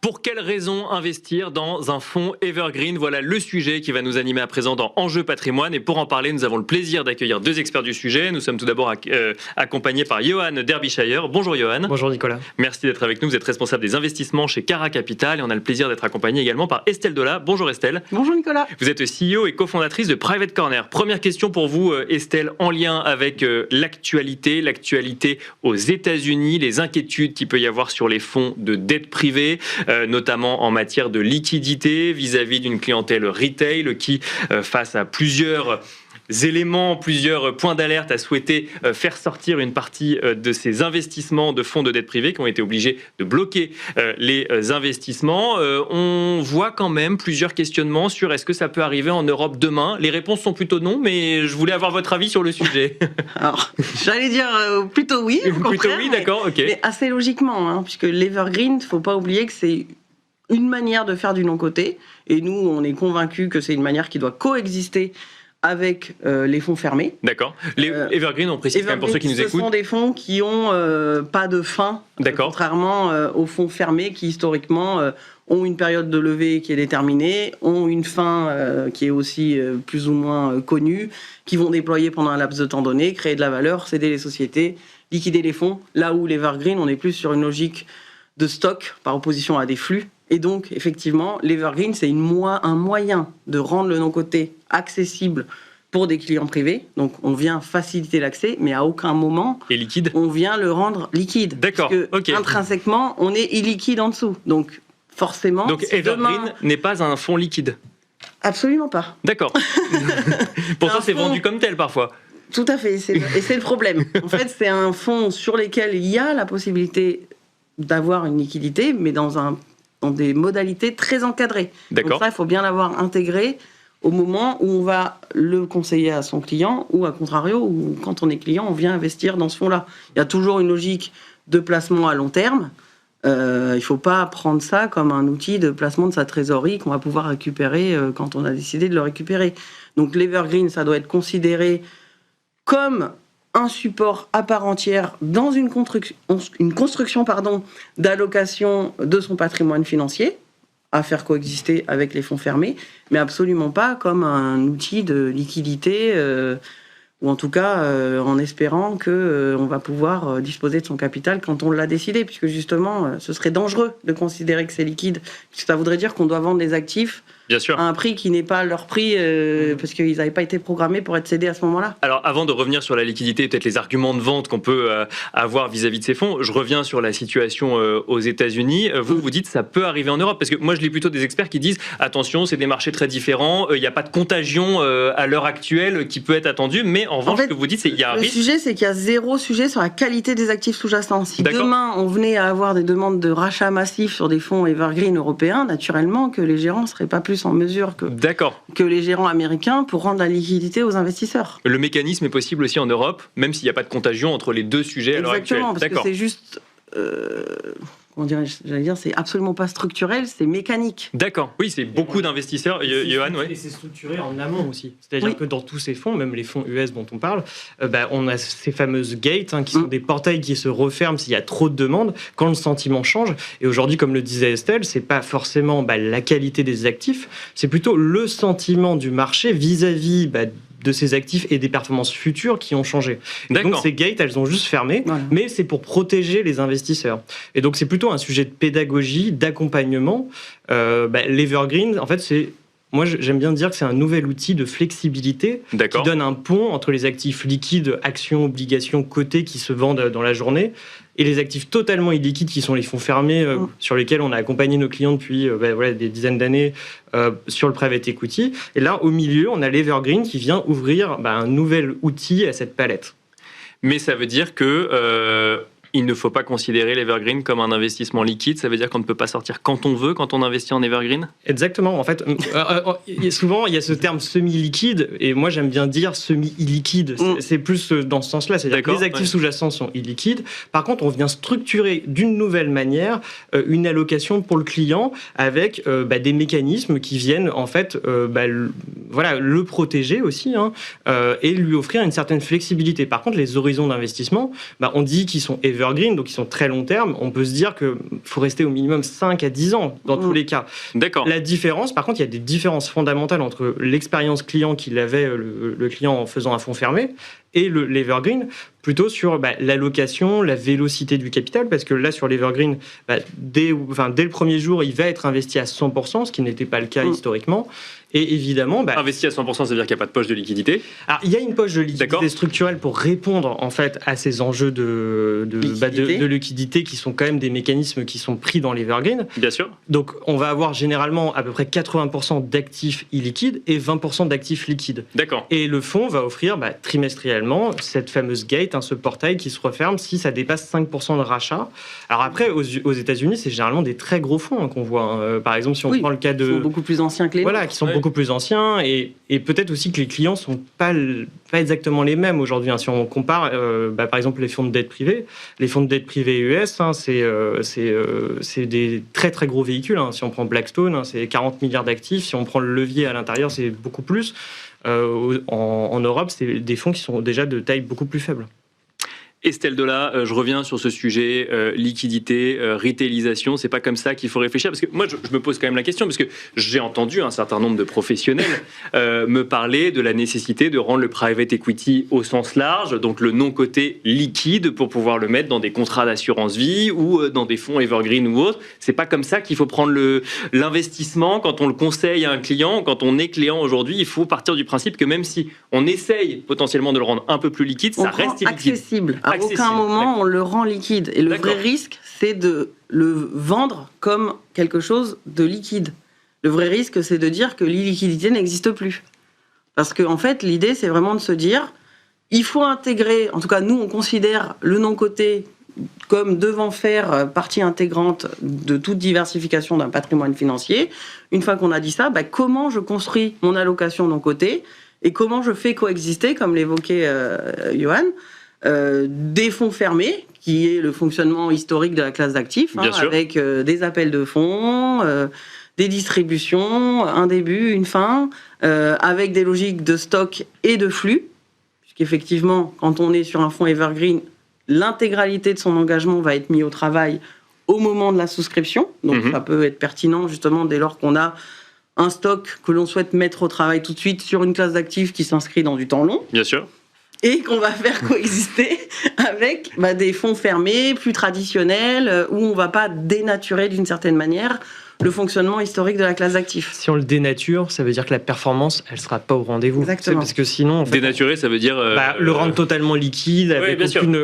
Pour quelles raisons investir dans un fonds Evergreen? Voilà le sujet qui va nous animer à présent dans Enjeu Patrimoine. Et pour en parler, nous avons le plaisir d'accueillir deux experts du sujet. Nous sommes tout d'abord accompagnés par Johan Derbyshire. Bonjour Johan. Bonjour Nicolas. Merci d'être avec nous. Vous êtes responsable des investissements chez Cara Capital. Et on a le plaisir d'être accompagné également par Estelle Dola. Bonjour Estelle. Bonjour Nicolas. Vous êtes CEO et cofondatrice de Private Corner. Première question pour vous Estelle, en lien avec l'actualité aux États-Unis, les inquiétudes qu'il peut y avoir sur les fonds de dette privée, notamment en matière de liquidité vis-à-vis d'une clientèle retail qui, face à plusieurs éléments, plusieurs points d'alerte, a souhaité faire sortir une partie de ces investissements de fonds de dette privée qui ont été obligés de bloquer les investissements. On voit quand même plusieurs questionnements sur est-ce que ça peut arriver en Europe demain. Les réponses sont plutôt non, mais je voulais avoir votre avis sur le sujet. Alors, j'allais dire plutôt oui. Plutôt oui, d'accord, ok. Mais assez logiquement, puisque l'Evergreen, il ne faut pas oublier que c'est une manière de faire du non-côté. Et nous, on est convaincus que c'est une manière qui doit coexister avec les fonds fermés. D'accord. Les Evergreen, on précise quand même pour ceux qui nous écoutent. Ce sont des fonds qui n'ont pas de fin, contrairement aux fonds fermés qui, historiquement, ont une période de levée qui est déterminée, ont une fin qui est aussi plus ou moins connue, qui vont déployer pendant un laps de temps donné, créer de la valeur, céder les sociétés, liquider les fonds. Là où l'Evergreen, on est plus sur une logique de stock par opposition à des flux. Et donc, effectivement, l'Evergreen, c'est un moyen de rendre le non-côté accessible pour des clients privés. Donc, on vient faciliter l'accès, mais à aucun moment, on vient le rendre liquide. D'accord, parce que, intrinsèquement, on est illiquide en dessous. Donc, forcément... Donc, Evergreen n'est pas un fonds liquide? Absolument pas. D'accord. Pourtant, c'est vendu comme tel, parfois. Tout à fait, et c'est le problème. En fait, c'est un fonds sur lequel il y a la possibilité d'avoir une liquidité, mais dans des modalités très encadrées. Donc ça, il faut bien l'avoir intégré au moment où on va le conseiller à son client, ou à contrario, où quand on est client, on vient investir dans ce fonds-là. Il y a toujours une logique de placement à long terme. Il ne faut pas prendre ça comme un outil de placement de sa trésorerie qu'on va pouvoir récupérer quand on a décidé de le récupérer. Donc l'Evergreen, ça doit être considéré comme un support à part entière dans une construction d'allocation de son patrimoine financier à faire coexister avec les fonds fermés, mais absolument pas comme un outil de liquidité ou en tout cas en espérant qu'on va pouvoir disposer de son capital quand on l'a décidé, puisque justement ce serait dangereux de considérer que c'est liquide, puisque ça voudrait dire qu'on doit vendre des actifs Bien sûr. à un prix qui n'est pas leur prix parce qu'ils n'avaient pas été programmés pour être cédés à ce moment-là. Alors avant de revenir sur la liquidité, peut-être les arguments de vente qu'on peut avoir vis-à-vis de ces fonds, je reviens sur la situation aux États-Unis. Vous dites ça peut arriver en Europe, parce que moi je lis plutôt des experts qui disent attention, c'est des marchés très différents, il n'y a pas de contagion à l'heure actuelle qui peut être attendue, mais en revanche, ce que vous dites, c'est qu'il y a un risque. Le sujet, c'est qu'il y a zéro sujet sur la qualité des actifs sous-jacents. Si demain on venait à avoir des demandes de rachat massif sur des fonds Evergreen européens, naturellement que les gérants ne seraient pas plus en mesure que les gérants américains pour rendre la liquidité aux investisseurs. Le mécanisme est possible aussi en Europe, même s'il n'y a pas de contagion entre les deux sujets à l'heure actuelle. Exactement, parce que c'est juste... c'est absolument pas structurel, c'est mécanique. D'accord, oui, c'est beaucoup d'investisseurs. Johan, Et c'est structuré en amont aussi. C'est-à-dire que dans tous ces fonds, même les fonds US dont on parle, on a ces fameuses gates qui sont des portails qui se referment s'il y a trop de demandes, quand le sentiment change. Et aujourd'hui, comme le disait Estelle, c'est pas forcément la qualité des actifs, c'est plutôt le sentiment du marché vis-à-vis de ces actifs et des performances futures qui ont changé. Donc ces gates, elles ont juste fermé, mais c'est pour protéger les investisseurs. Et donc c'est plutôt un sujet de pédagogie, d'accompagnement. L'Evergreen, en fait, moi j'aime bien dire que c'est un nouvel outil de flexibilité qui donne un pont entre les actifs liquides, actions, obligations, cotées qui se vendent dans la journée, et les actifs totalement illiquides qui sont les fonds fermés sur lesquels on a accompagné nos clients depuis des dizaines d'années sur le private equity. Et là, au milieu, on a l'Evergreen qui vient ouvrir un nouvel outil à cette palette. Mais ça veut dire que il ne faut pas considérer l'Evergreen comme un investissement liquide. Ça veut dire qu'on ne peut pas sortir quand on veut, quand on investit en Evergreen? Exactement. En fait, souvent, il y a ce terme semi-liquide, et moi, j'aime bien dire semi-illiquide. C'est plus dans ce sens-là. C'est-à-dire que les actifs sous-jacents sont illiquides. Par contre, on vient structurer d'une nouvelle manière une allocation pour le client avec des mécanismes qui viennent, en fait, le protéger aussi et lui offrir une certaine flexibilité. Par contre, les horizons d'investissement, on dit qu'ils sont evergreen, evergreen, donc qui sont très long terme, on peut se dire qu'il faut rester au minimum 5 à 10 ans dans tous les cas. D'accord. La différence, par contre, il y a des différences fondamentales entre l'expérience client qu'il avait, le client en faisant un fonds fermé, et l'Evergreen, plutôt sur l'allocation, la vélocité du capital, parce que là, sur l'Evergreen, dès le premier jour, il va être investi à 100%, ce qui n'était pas le cas historiquement. Et évidemment... investi à 100%, ça veut dire qu'il n'y a pas de poche de liquidité ? Alors, il y a une poche de liquidité structurelle pour répondre en fait, à ces enjeux de liquidité qui sont quand même des mécanismes qui sont pris dans l'Evergreen. Bien sûr. Donc, on va avoir généralement à peu près 80% d'actifs illiquides et 20% d'actifs liquides. D'accord. Et le fonds va offrir trimestriellement cette fameuse gate, ce portail qui se referme si ça dépasse 5% de rachat. Alors après, aux États-Unis, c'est généralement des très gros fonds qu'on voit. Par exemple, si on prend le cas de... Qui sont beaucoup plus anciens que les nôtres. Qui sont beaucoup plus anciens et peut-être aussi que les clients sont pas exactement les mêmes aujourd'hui. Si on compare, par exemple, les fonds de dette privée, les fonds de dette privée US, c'est des très très gros véhicules. Si on prend Blackstone, c'est 40 milliards d'actifs. Si on prend le levier à l'intérieur, c'est beaucoup plus. En Europe, c'est des fonds qui sont déjà de taille beaucoup plus faible. Estelle Delat, je reviens sur ce sujet, liquidité, retailisation, c'est pas comme ça qu'il faut réfléchir, parce que moi je me pose quand même la question, parce que j'ai entendu un certain nombre de professionnels me parler de la nécessité de rendre le private equity au sens large, donc le non-coté liquide pour pouvoir le mettre dans des contrats d'assurance vie ou dans des fonds evergreen ou autres. C'est pas comme ça qu'il faut prendre l'investissement quand on le conseille à un client, quand on est client aujourd'hui, il faut partir du principe que même si on essaye potentiellement de le rendre un peu plus liquide, ça reste illiquide. Accessible. À aucun moment on le rend liquide. Et le vrai risque, c'est de le vendre comme quelque chose de liquide. Le vrai risque, c'est de dire que l'illiquidité n'existe plus. Parce qu'en fait, l'idée, c'est vraiment de se dire, il faut intégrer, en tout cas nous, on considère le non-coté comme devant faire partie intégrante de toute diversification d'un patrimoine financier. Une fois qu'on a dit ça, comment je construis mon allocation non-coté et comment je fais coexister, comme l'évoquait Johan, des fonds fermés, qui est le fonctionnement historique de la classe d'actifs, avec des appels de fonds, des distributions, un début, une fin, avec des logiques de stock et de flux, puisqu'effectivement, quand on est sur un fonds evergreen, l'intégralité de son engagement va être mise au travail au moment de la souscription, donc ça peut être pertinent justement dès lors qu'on a un stock que l'on souhaite mettre au travail tout de suite sur une classe d'actifs qui s'inscrit dans du temps long. Bien sûr. Et qu'on va faire coexister avec des fonds fermés, plus traditionnels, où on ne va pas dénaturer d'une certaine manière le fonctionnement historique de la classe d'actifs. Si on le dénature, ça veut dire que la performance, elle ne sera pas au rendez-vous. Exactement. Parce que sinon... En fait, dénaturer, ça veut dire... le rendre totalement liquide, avec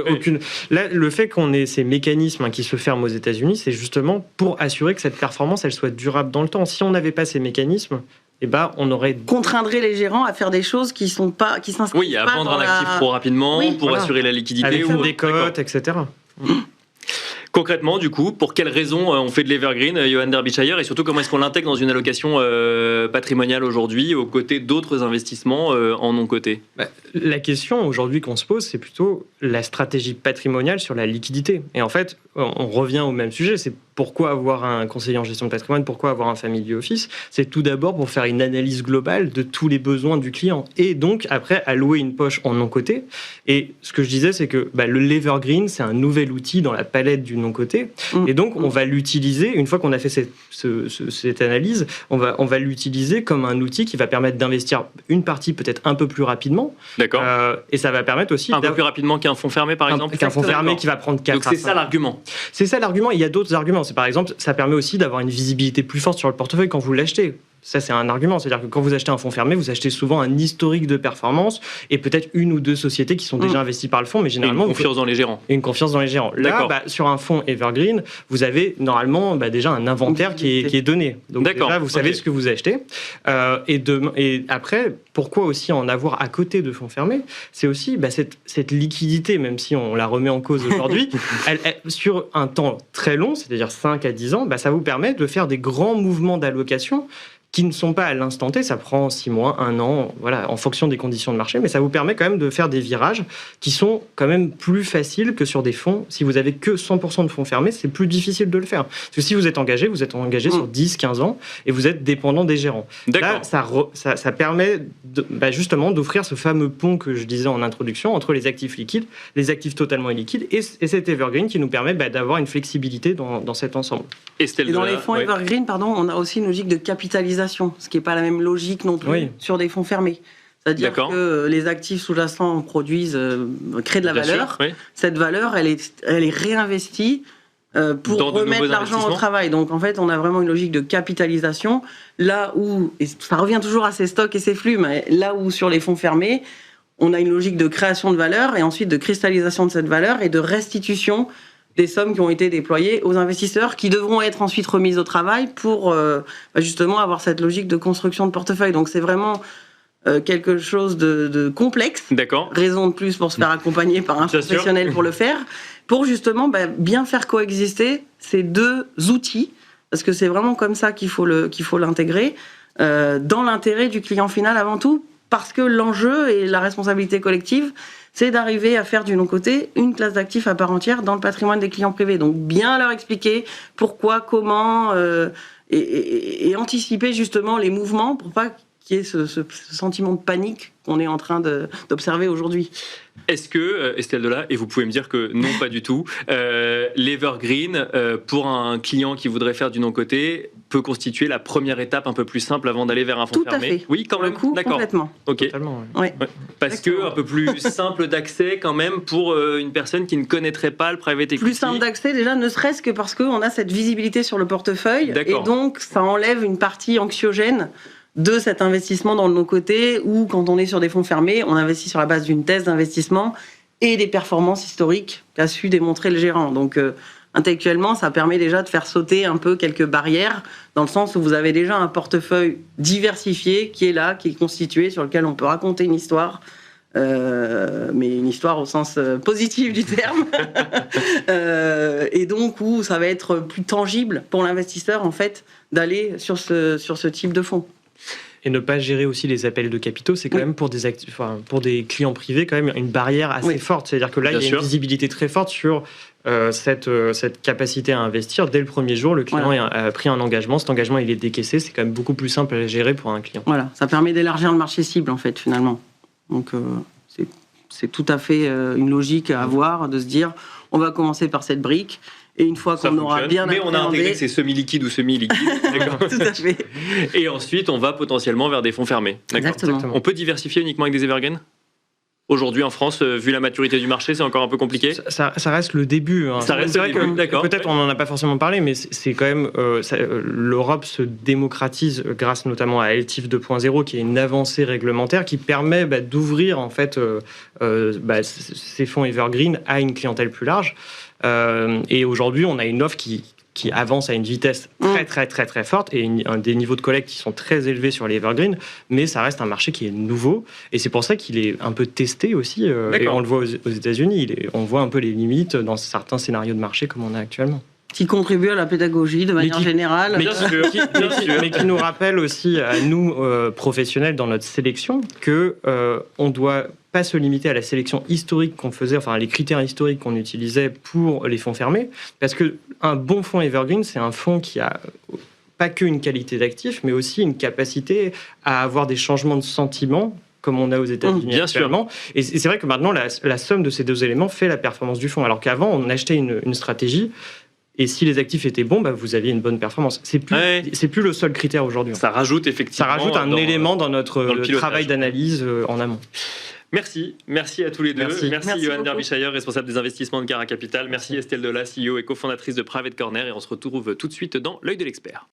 aucune... Là, le fait qu'on ait ces mécanismes qui se ferment aux États-Unis, c'est justement pour assurer que cette performance, elle soit durable dans le temps. Si on n'avait pas ces mécanismes, on aurait... contraindrait les gérants à faire des choses qui s'inscrivent pas à vendre un actif trop rapidement pour assurer la liquidité. Avec des cotes, etc. Concrètement, du coup, pour quelles raisons on fait de l'Evergreen, Johan Derbyshire, et surtout comment est-ce qu'on l'intègre dans une allocation patrimoniale aujourd'hui, aux côtés d'autres investissements en non-coté ? La question aujourd'hui qu'on se pose, c'est plutôt la stratégie patrimoniale sur la liquidité. Et en fait, on revient au même sujet, c'est pourquoi avoir un conseiller en gestion de patrimoine, pourquoi avoir un family office ? C'est tout d'abord pour faire une analyse globale de tous les besoins du client et donc après allouer une poche en non-coté. Et ce que je disais, c'est que l'Evergreen, c'est un nouvel outil dans la palette du non-coté. Et donc, on va l'utiliser, une fois qu'on a fait cette analyse, on va l'utiliser comme un outil qui va permettre d'investir une partie peut-être un peu plus rapidement. D'accord. Et ça va permettre aussi... Un peu plus rapidement qu'un fonds fermé, par exemple. Qu'un fonds fermé qui va prendre 4 Donc c'est ça l'argument. C'est ça l'argument. Il y a d'autres arguments. C'est par exemple, ça permet aussi d'avoir une visibilité plus forte sur le portefeuille quand vous l'achetez. Ça, c'est un argument. C'est-à-dire que quand vous achetez un fonds fermé, vous achetez souvent un historique de performance et peut-être une ou deux sociétés qui sont déjà investies par le fonds, mais généralement... Et une confiance dans les gérants. Et une confiance dans les gérants. Là, sur un fonds Evergreen, vous avez normalement déjà un inventaire qui est donné. Donc déjà, vous savez ce que vous achetez. Et après, pourquoi aussi en avoir à côté de fonds fermés ? C'est aussi cette liquidité, même si on la remet en cause aujourd'hui, sur un temps très long, c'est-à-dire 5 à 10 ans, ça vous permet de faire des grands mouvements d'allocation qui ne sont pas à l'instant T, ça prend 6 mois, 1 an, voilà, en fonction des conditions de marché, mais ça vous permet quand même de faire des virages qui sont quand même plus faciles que sur des fonds. Si vous avez que 100% de fonds fermés, c'est plus difficile de le faire. Parce que si vous êtes engagé sur 10, 15 ans et vous êtes dépendant des gérants. Là, ça permet justement d'offrir ce fameux pont que je disais en introduction entre les actifs liquides, les actifs totalement illiquides et cet evergreen qui nous permet d'avoir une flexibilité dans cet ensemble. Et dans les fonds evergreen, on a aussi une logique de capitalisation, ce qui n'est pas la même logique non plus sur des fonds fermés. C'est-à-dire que les actifs sous-jacents créent de la valeur. Cette valeur, elle est réinvestie pour remettre l'argent au travail. Donc en fait, on a vraiment une logique de capitalisation. Là où, et ça revient toujours à ces stocks et ces flux, mais là où sur les fonds fermés, on a une logique de création de valeur et ensuite de cristallisation de cette valeur et de restitution des sommes qui ont été déployées aux investisseurs qui devront être ensuite remises au travail pour justement avoir cette logique de construction de portefeuille. Donc c'est vraiment quelque chose de complexe. D'accord. Raison de plus pour se faire accompagner par un professionnel pour le faire, pour justement bien faire coexister ces deux outils, parce que c'est vraiment comme ça qu'il faut l'intégrer, dans l'intérêt du client final avant tout, parce que l'enjeu et la responsabilité collective, c'est d'arriver à faire du non-côté une classe d'actifs à part entière dans le patrimoine des clients privés. Donc bien leur expliquer pourquoi, comment, et anticiper justement les mouvements pour pas qu'il y ait ce sentiment de panique qu'on est en train d'observer aujourd'hui. Est-ce que, Estelle Delat, et vous pouvez me dire que non, pas du tout, l'Evergreen, pour un client qui voudrait faire du non-côté, peut constituer la première étape un peu plus simple avant d'aller vers un fonds fermé? Tout à fait. Oui, quand même. D'accord. Complètement. Ok. Totalement, oui. Ouais. Parce que un peu plus simple d'accès quand même pour une personne qui ne connaîtrait pas le private equity. Plus simple d'accès déjà, ne serait-ce que parce qu'on a cette visibilité sur le portefeuille. Et donc, ça enlève une partie anxiogène de cet investissement dans le non-côté, où quand on est sur des fonds fermés, on investit sur la base d'une thèse d'investissement et des performances historiques qu'a su démontrer le gérant. Donc intellectuellement, ça permet déjà de faire sauter un peu quelques barrières, dans le sens où vous avez déjà un portefeuille diversifié qui est là, qui est constitué, sur lequel on peut raconter une histoire, mais une histoire au sens positif du terme, et donc où ça va être plus tangible pour l'investisseur en fait d'aller sur ce type de fonds. Et ne pas gérer aussi les appels de capitaux, c'est quand même pour des clients privés quand même une barrière assez forte. C'est-à-dire que là, il y a une visibilité très forte sur cette capacité à investir. Dès le premier jour, le client a pris un engagement. Cet engagement, il est décaissé. C'est quand même beaucoup plus simple à gérer pour un client. Voilà, ça permet d'élargir le marché cible en fait finalement. Donc c'est tout à fait une logique à avoir, de se dire on va commencer par cette brique. Et une fois qu'on aura bien appréhendé... Mais on a intégré que c'est semi-liquide ou semi-liquide. Tout à fait. Et ensuite, on va potentiellement vers des fonds fermés. Exactement. On peut diversifier uniquement avec des evergreen ? Aujourd'hui, en France, vu la maturité du marché, c'est encore un peu compliqué. Ça reste le début. Hein. Ça reste le début, d'accord. Peut-être on n'en a pas forcément parlé, mais c'est quand même... l'Europe se démocratise grâce notamment à LTIF 2.0, qui est une avancée réglementaire qui permet d'ouvrir en fait ces fonds evergreen à une clientèle plus large. Et aujourd'hui, on a une offre qui avance à une vitesse très forte et des niveaux de collecte qui sont très élevés sur les evergreen, mais ça reste un marché qui est nouveau et c'est pour ça qu'il est un peu testé aussi. Et on le voit aux États-Unis, on voit un peu les limites dans certains scénarios de marché comme on a actuellement. Qui contribue à la pédagogie de manière générale. Mais qui nous rappelle aussi à nous, professionnels, dans notre sélection, qu'on doit pas se limiter à la sélection historique qu'on faisait, enfin les critères historiques qu'on utilisait pour les fonds fermés, parce qu'un bon fonds evergreen, c'est un fonds qui a pas qu'une qualité d'actif, mais aussi une capacité à avoir des changements de sentiments, comme on a aux États-Unis actuellement. Et c'est vrai que maintenant, la somme de ces deux éléments fait la performance du fonds, alors qu'avant, on achetait une stratégie, et si les actifs étaient bons, vous aviez une bonne performance. C'est plus le seul critère aujourd'hui. Ça rajoute effectivement... Ça rajoute un élément dans notre travail d'analyse en amont. Merci à tous les deux. Merci Johan beaucoup. Derbyshire, responsable des investissements de Cara Capital. Merci Estelle Delat, CEO et cofondatrice de Private Corner. Et on se retrouve tout de suite dans l'œil de l'expert.